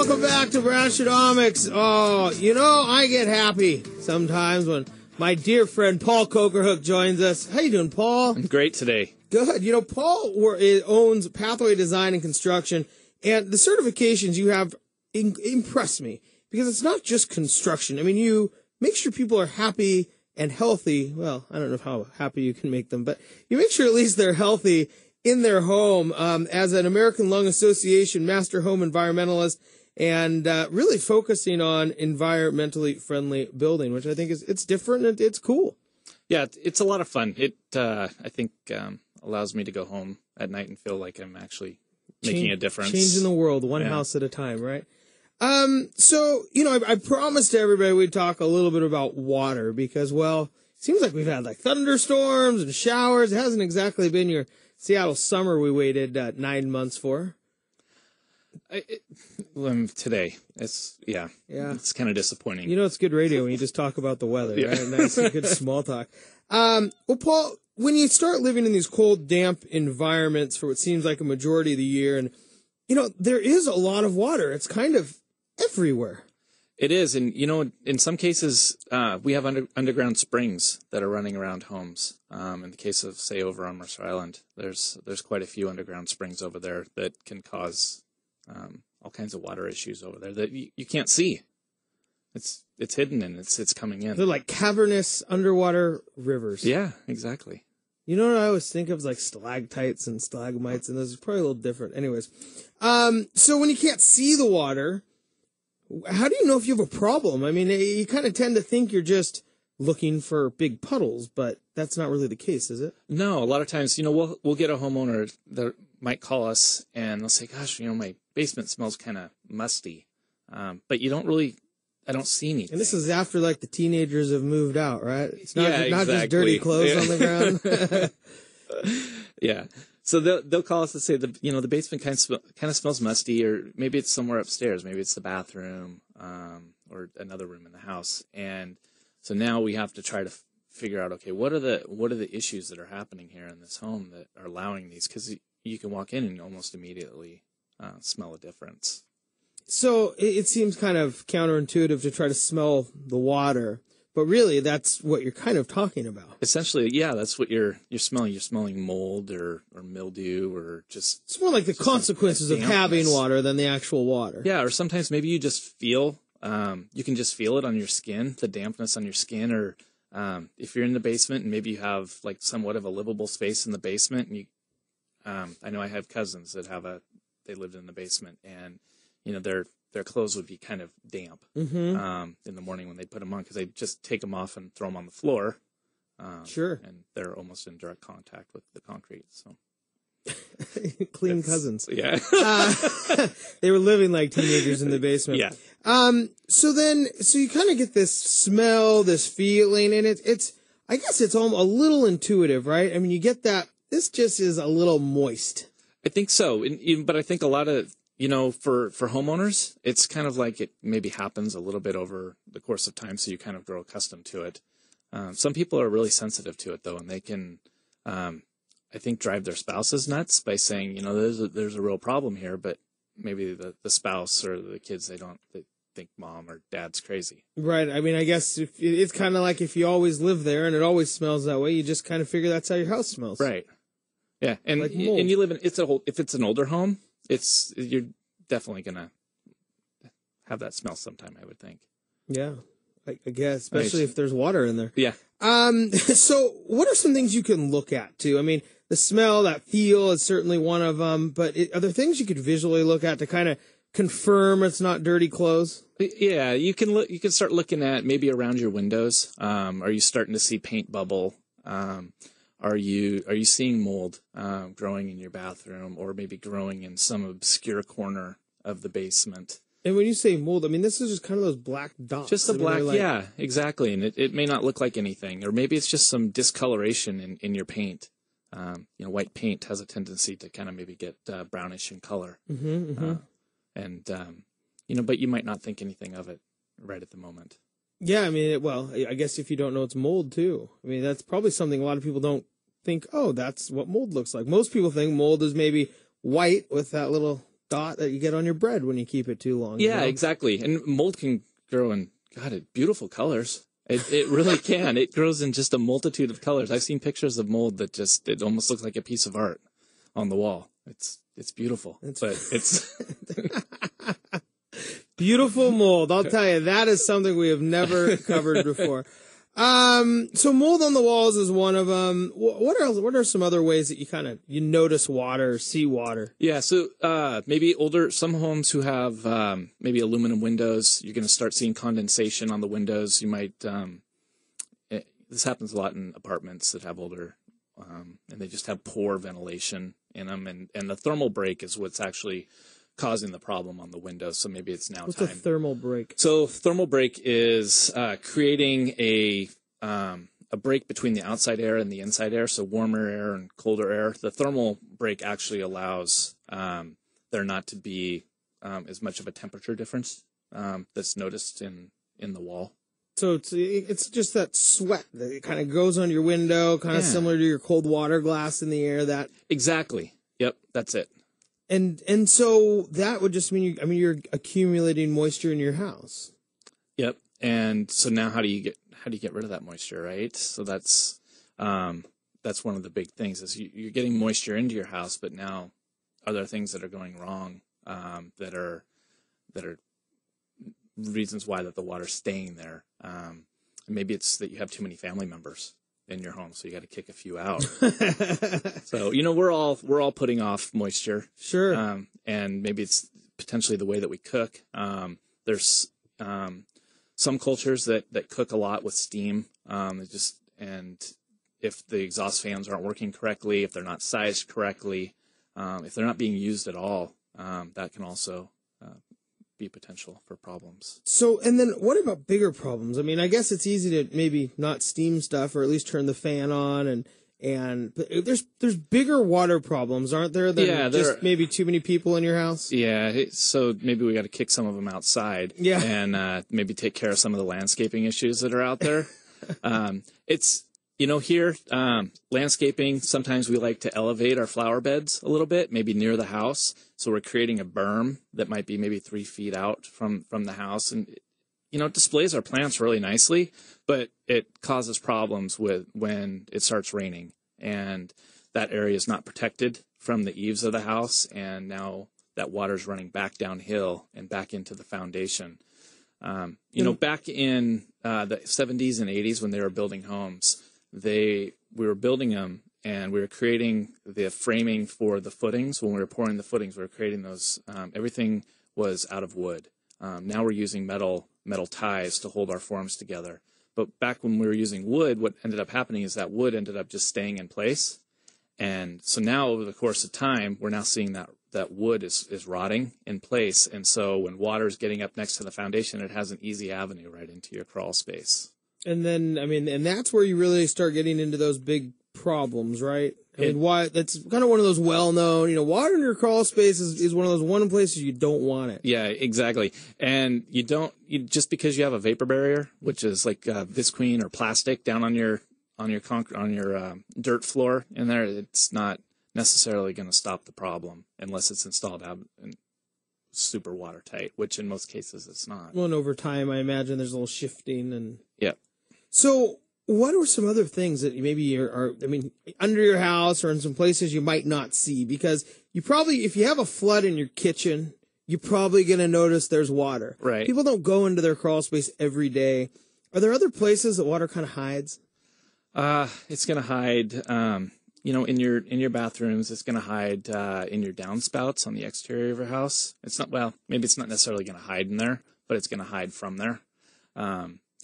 Welcome back to Brashenomics. Oh, you know, I get happy sometimes when my dear friend Paul Kocharhook joins us. How you doing, Paul? I'm great today. Good. You know, Paul owns Pathway Design and Construction, and the certifications you have impress me because it's not just construction. I mean, you make sure people are happy and healthy. Well, I don't know how happy you can make them, but you make sure at least they're healthy in their home, as an American Lung Association Master Home Environmentalist, and really focusing on environmentally friendly building, which I think it's different and it's cool. Yeah, it's a lot of fun. It I think allows me to go home at night and feel like I'm actually making a difference. Changing the world one house at a time, right? So, you know, I promised everybody we'd talk a little bit about water because, well, it seems like we've had like thunderstorms and showers. It hasn't exactly been your Seattle summer we waited 9 months for. Today, it's kind of disappointing. You know, it's good radio when you just talk about the weather, right? Nice, good small talk. Well, Paul, when you start living in these cold, damp environments for what seems like a majority of the year, and, you know, there is a lot of water. It's kind of everywhere. It is, and you know, in some cases, we have underground springs that are running around homes. In the case of, say, over on Mercer Island, there's quite a few underground springs over there that can cause all kinds of water issues over there that you can't see. It's hidden and it's coming in. They're like cavernous underwater rivers. Yeah, exactly. You know what I always think of is like stalactites and stalagmites, and those are probably a little different. Anyways, so when you can't see the water, how do you know if you have a problem? I mean, you kind of tend to think you're just looking for big puddles, but that's not really the case, is it? No, a lot of times, you know, we'll get a homeowner that might call us and they'll say, gosh, you know, my basement smells kind of musty. But I don't see anything. And this is after like the teenagers have moved out, right? It's not, exactly. Not just dirty clothes on the ground. Yeah. So they'll call us and say the basement kind of smells musty, or maybe it's somewhere upstairs, maybe it's the bathroom, or another room in the house. And so now we have to try to figure out, okay, what are the issues that are happening here in this home that are allowing these? Because you can walk in and almost immediately smell a difference. So it seems kind of counterintuitive to try to smell the water. But really, that's what you're kind of talking about. Essentially, yeah, that's what you're smelling. You're smelling mold or mildew or just... It's more like the consequences of having water than the actual water. Yeah, or sometimes maybe you just feel, you can just feel it on your skin, the dampness on your skin, or if you're in the basement and maybe you have like somewhat of a livable space in the basement, and I know I have cousins that they lived in the basement, and, you know, their clothes would be kind of damp in the morning when they put them on, because they just take them off and throw them on the floor. Sure. And they're almost in direct contact with the concrete. So clean cousins. Yeah. They were living like teenagers in the basement. Yeah. So you kind of get this smell, this feeling, and I guess it's a little intuitive, right? I mean, you get that this just is a little moist. I think so. But I think a lot of, you know, for homeowners, it's kind of like it maybe happens a little bit over the course of time, so you kind of grow accustomed to it. Some people are really sensitive to it, though, and they can, I think, drive their spouses nuts by saying, you know, there's a real problem here, but maybe the spouse or the kids, they think mom or dad's crazy. Right. I mean, I guess it's kind of like if you always live there and it always smells that way, you just kind of figure that's how your house smells. Right. Yeah, and like you live in if it's an older home, you're definitely gonna have that smell sometime, I would think. Yeah, I guess, especially if there's water in there. Yeah. So what are some things you can look at too? I mean, the smell, that feel is certainly one of them, but are there things you could visually look at to kind of confirm it's not dirty clothes? Yeah, you can start looking at maybe around your windows. Are you starting to see paint bubble? Are you seeing mold growing in your bathroom, or maybe growing in some obscure corner of the basement? And when you say mold, I mean, this is just kind of those black dots. Just a black, yeah, exactly. And it may not look like anything, or maybe it's just some discoloration in your paint. You know, white paint has a tendency to kind of maybe get brownish in color. And you know, but you might not think anything of it right at the moment. Yeah, I mean, I guess if you don't know it's mold too. I mean, that's probably something a lot of people don't think, oh, that's what mold looks like. Most people think mold is maybe white with that little dot that you get on your bread when you keep it too long. Yeah, exactly. And mold can grow in, beautiful colors. It really can. It grows in just a multitude of colors. I've seen pictures of mold that it almost looks like a piece of art on the wall. It's beautiful, but it's beautiful mold. I'll tell you, that is something we have never covered before. So mold on the walls is one of them. What else? What are some other ways that you notice water, see water? Yeah. So, maybe some homes who have, maybe aluminum windows, you're going to start seeing condensation on the windows. You might, this happens a lot in apartments that have older, and they just have poor ventilation in them. And the thermal break is what's actually causing the problem on the windows. So maybe it's now What's time. What's a thermal break? So thermal break is creating a break between the outside air and the inside air. So warmer air and colder air. The thermal break actually allows there not to be as much of a temperature difference that's noticed in the wall. So it's just that sweat that it kind of goes on your window, kind of similar to your cold water glass in the air. That exactly. Yep, that's it. And so that would just mean you're accumulating moisture in your house. Yep. And so now how do you get rid of that moisture, right? So that's one of the big things is you're getting moisture into your house, but now are there things that are going wrong that are reasons why that the water's staying there? Maybe it's that you have too many family members in your home, so you got to kick a few out. So we're all putting off moisture. Sure. And maybe it's potentially the way that we cook. There's some cultures that cook a lot with steam. And if the exhaust fans aren't working correctly, if they're not sized correctly, if they're not being used at all, that can also be potential for problems. So, and then what about bigger problems? I mean, I guess it's easy to maybe not steam stuff or at least turn the fan on but there's bigger water problems, aren't there? Than just maybe too many people in your house. Yeah. So maybe we got to kick some of them outside. Yeah. And maybe take care of some of the landscaping issues that are out there. It's here landscaping. Sometimes we like to elevate our flower beds a little bit, maybe near the house. So we're creating a berm that might be maybe 3 feet out from the house, and it displays our plants really nicely, but it causes problems when it starts raining and that area is not protected from the eaves of the house, and now that water's running back downhill and back into the foundation. Back in the 70s and 80s when they were building homes, we were building them and we were creating the framing for the footings. When we were pouring the footings, we were creating those. Everything was out of wood. Now we're using metal ties to hold our forms together. But back when we were using wood, what ended up happening is that wood ended up just staying in place. And so now over the course of time, we're now seeing that wood is rotting in place. And so when water is getting up next to the foundation, it has an easy avenue right into your crawl space. And then, and that's where you really start getting into those big problems, right? Why that's kind of one of those well-known, water in your crawl space is one of those places you don't want it. Yeah, exactly. And just because you have a vapor barrier, which is like visqueen or plastic down on your dirt floor in there, it's not necessarily going to stop the problem unless it's installed out and super watertight, which in most cases it's not. Well, and over time, I imagine there's a little shifting and. Yeah. So, what are some other things that maybe are under your house or in some places you might not see? Because you probably, if you have a flood in your kitchen, you're probably going to notice there's water. Right. People don't go into their crawl space every day. Are there other places that water kind of hides? It's going to hide, in your bathrooms. It's going to hide in your downspouts on the exterior of your house. Maybe it's not necessarily going to hide in there, but it's going to hide from there.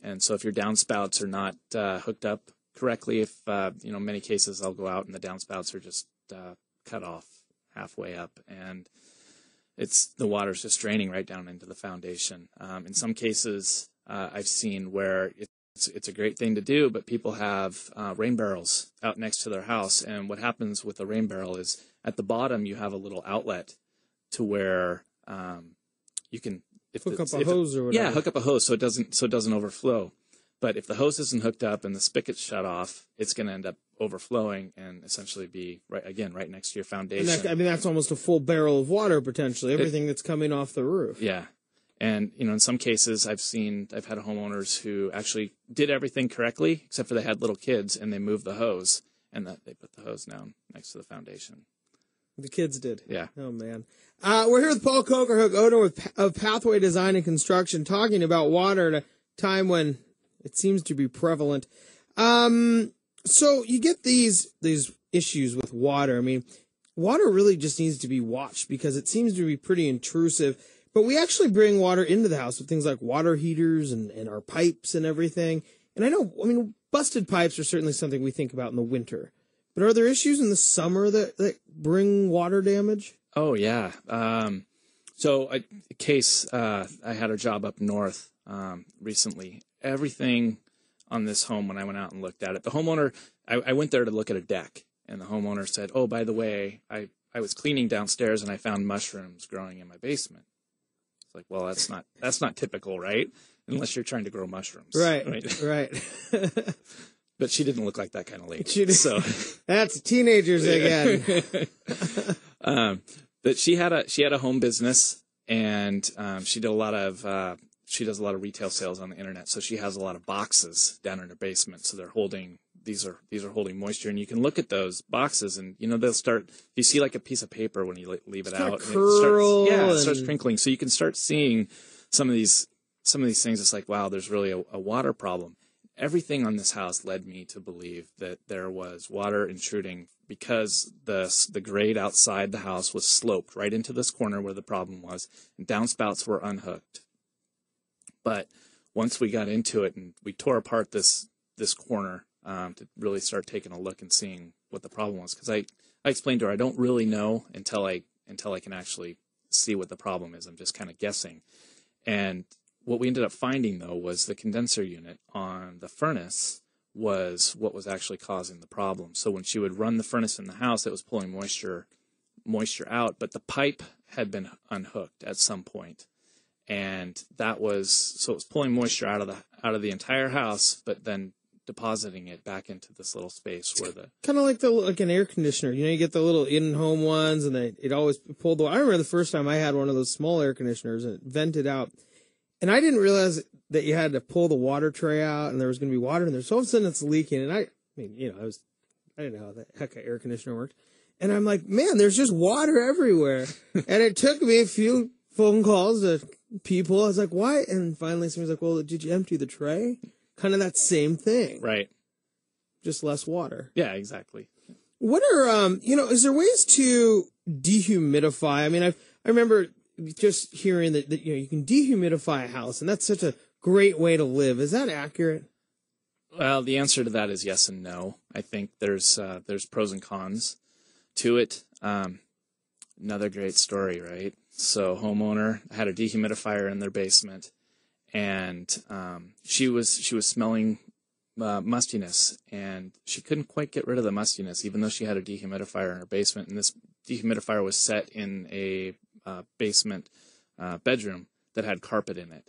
And so if your downspouts are not hooked up correctly, many cases I'll go out and the downspouts are just cut off halfway up, and the water's just draining right down into the foundation. In some cases, I've seen where it's a great thing to do, but people have rain barrels out next to their house, and what happens with a rain barrel is at the bottom you have a little outlet to where you can hook up a hose or whatever. Yeah, hook up a hose so it doesn't overflow. But if the hose isn't hooked up and the spigot's shut off, it's going to end up overflowing and essentially be right next to your And foundation. that's almost a full barrel of water potentially. Everything that's coming off the roof. Yeah. And, in some cases I've had homeowners who actually did everything correctly, except for they had little kids and they moved the hose and that they put the hose down next to the foundation. The kids did. Yeah. Oh, man. We're here with Paul Kocharhook, owner of Pathway Design and Construction, talking about water at a time when it seems to be prevalent. So you get these issues with water. I mean, water really just needs to be watched because it seems to be pretty intrusive. But we actually bring water into the house with things like water heaters and our pipes and everything. And I mean, busted pipes are certainly something we think about in the winter. But are there issues in the summer that bring water damage? Oh, yeah. So a case, I had a job up north recently. Everything on this home, when I went out and looked at it, the homeowner, I went there to look at a deck, and the homeowner said, oh, by the way, I was cleaning downstairs and I found mushrooms growing in my basement. It's like, well, that's not typical, right? Unless you're trying to grow mushrooms. Right. But she didn't look like that kind of lady. So that's teenagers again. But she had a home business, and she does a lot of retail sales on the internet. So she has a lot of boxes down in her basement. So these are holding moisture, and you can look at those boxes, and they'll start. You see like a piece of paper when you leave it out, it starts crinkling. So you can start seeing some of these things. It's like, wow, there's really a water problem. Everything on this house led me to believe that there was water intruding because the grade outside the house was sloped right into this corner where the problem was, and downspouts were unhooked. But once we got into it and we tore apart this corner to really start taking a look and seeing what the problem was, because I explained to her I don't really know until I can actually see what the problem is. I'm just kind of guessing. And what we ended up finding, though, was the condenser unit on the furnace was what was actually causing the problem. So when she would run the furnace in the house, it was pulling moisture out, but the pipe had been unhooked at some point, and it was pulling moisture out of the entire house, but then depositing it back into this little space where kind of like an air conditioner. You get the little in-home ones, and it always pulled the water. I remember the first time I had one of those small air conditioners, and it vented out. And I didn't realize that you had to pull the water tray out and there was going to be water in there. So all of a sudden it's leaking. And I didn't know how the heck an air conditioner worked. And I'm like, man, there's just water everywhere. And it took me a few phone calls to people. I was like, why? And finally somebody's like, well, did you empty the tray? Kind of that same thing. Right. Just less water. Yeah, exactly. What are, is there ways to dehumidify? I mean, I remember just hearing that you can dehumidify a house, and that's such a great way to live. Is that accurate? Well, the answer to that is yes and no. I think there's pros and cons to it. Another great story, right? So homeowner had a dehumidifier in their basement, and she was smelling mustiness, and she couldn't quite get rid of the mustiness, even though she had a dehumidifier in her basement. And this dehumidifier was set in a basement bedroom that had carpet in it.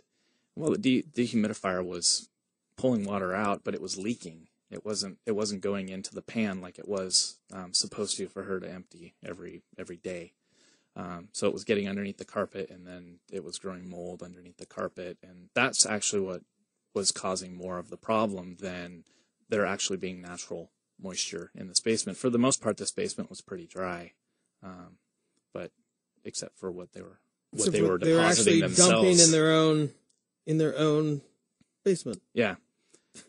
Well, the dehumidifier was pulling water out, but it was leaking. It wasn't going into the pan like it was supposed to for her to empty every day. So it was getting underneath the carpet, and then it was growing mold underneath the carpet, and that's actually what was causing more of the problem than there actually being natural moisture in this basement. For the most part, this basement was pretty dry, but except for what they were depositing they were actually themselves. Dumping in their own basement. Yeah, it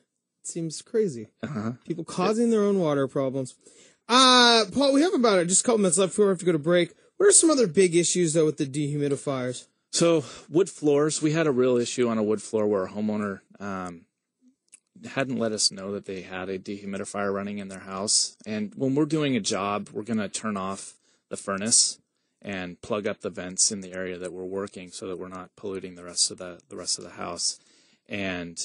seems crazy. Uh-huh. People causing their own water problems. Paul, we have about just a couple minutes left before we have to go to break. What are some other big issues though with the dehumidifiers? So wood floors, we had a real issue on a wood floor where a homeowner hadn't let us know that they had a dehumidifier running in their house. And when we're doing a job, we're going to turn off the furnace and plug up the vents in the area that we're working so that we're not polluting the rest of the house. And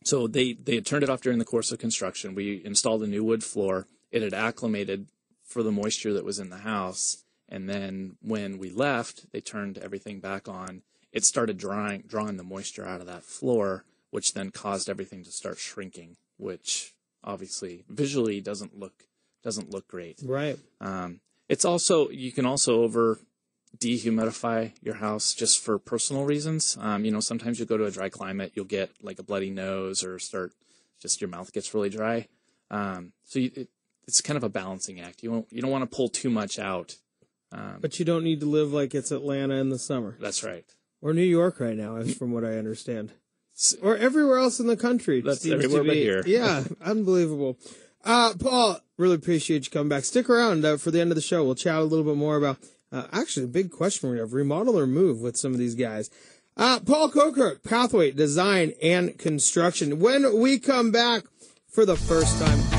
so they had turned it off during the course of construction. We installed a new wood floor. It had acclimated for the moisture that was in the house. And then when we left, they turned everything back on. It started drawing the moisture out of that floor, which then caused everything to start shrinking, which obviously visually doesn't look great. Right. It's also, you can also over dehumidify your house just for personal reasons. Sometimes you go to a dry climate, you'll get like a bloody nose or just your mouth gets really dry. It's kind of a balancing act. You don't want to pull too much out. But you don't need to live like it's Atlanta in the summer. That's right. Or New York right now, as from what I understand. Or everywhere else in the country. That's everywhere but here. Yeah, unbelievable. Paul, really appreciate you coming back. Stick around for the end of the show. We'll chat a little bit more about, actually, a big question we have, remodel or move with some of these guys. Paul Kocharhook, Pathway Design and Construction. When we come back for the first time,